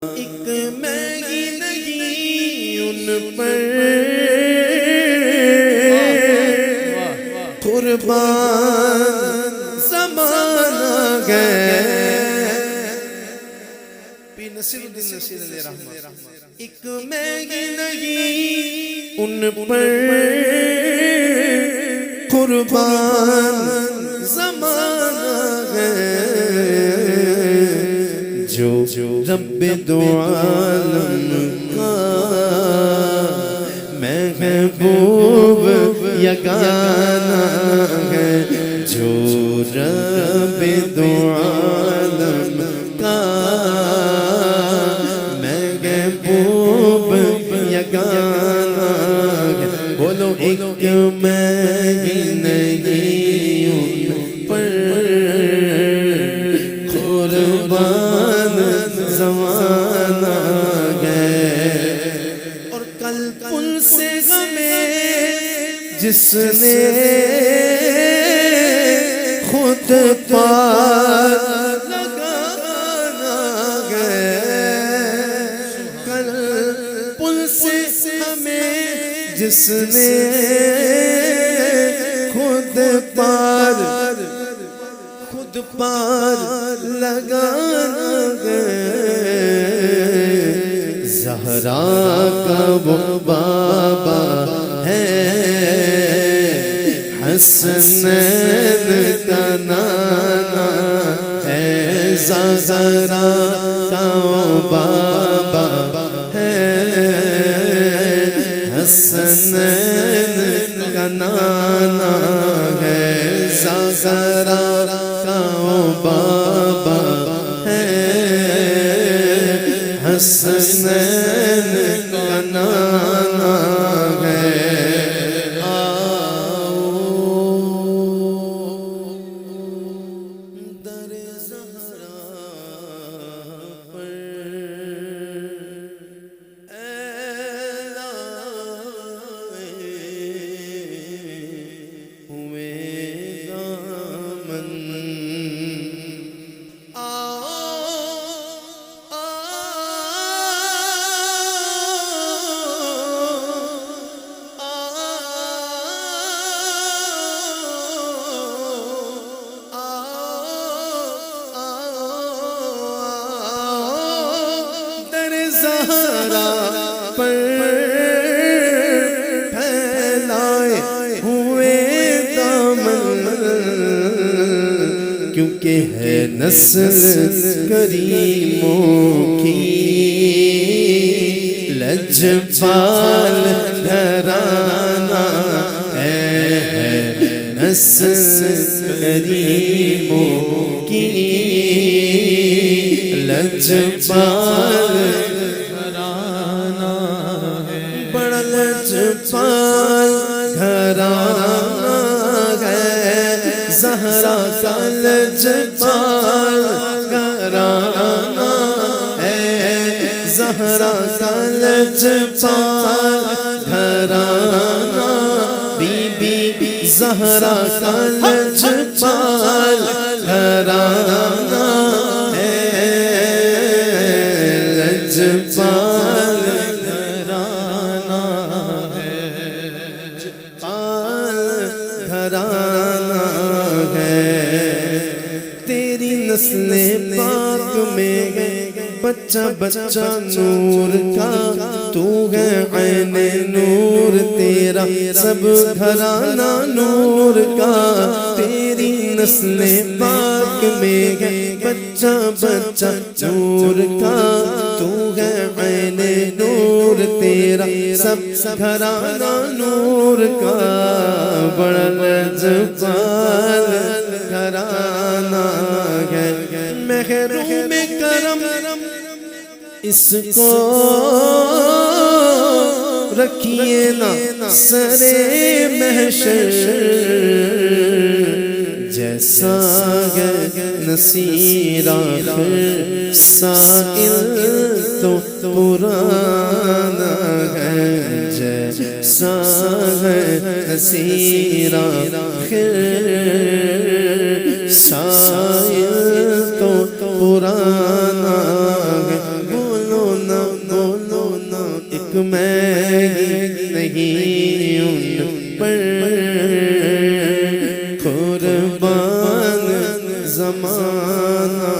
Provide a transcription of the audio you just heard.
ایک میں ہی نہیں ان پر قربان زمانہ گئے. پی نصیر الدین نصیر علیہ رحمہ. ایک میں ہی نہیں ان پر قربان زمانہ گئے. جو رب دو عالم کا محبوب یگانہ ہے. جو رب دو عالم کا محبوب یگانہ ہے. بولو ایک میں ہی نہیں پر قربان زمانہ ہے. اور کل پل سے ہمیں جس نے خود پار لگانا ہے. کل پل سے ہمیں جس نے خود پار لگانا ہے. زہرا کا وہ بابا ہے، حسنین کا نانا ہے. زہرا کا وہ بابا ہے، حسنین کا نانا ہے. زہرا کا وہ بابا ہے، حسنین کا نانا ہے. آؤ در زہرا پر ہوئے دامن. زہرا پر پھیلائے ہوئے دامن، کیونکہ ہے نسل کریموں کی لجپال گھرانہ ہے. نسل کریموں کی لجپال لجپال گھرانہ ہے. زہرا کا لجپال گھرانہ ہے. زہرا کا لجپال گھرانہ، بی بی زہرا کا لجپال گھرانہ ہے. لجپال گھرانہ ہے. تیری نسل پاک میں بچہ بچہ نور کا، تو ہے عین نور. تیرا سب گھرانہ نور کا. تیری نسل پاک میں بچہ بچہ نور کا، تو ہے عین نور. تیرا سب گھرانہ نور کا. بڑا لجپال گھرانہ ہے. محروم کرم اس کو رکھیے نا سرے محشر. جیسا ہے نصیر آخر سائل تو پرانا ہے. جیسا ہے نصیر آخر سائل تو پرانا ہے. بولو میں نہیں ان پر قربان زمانہ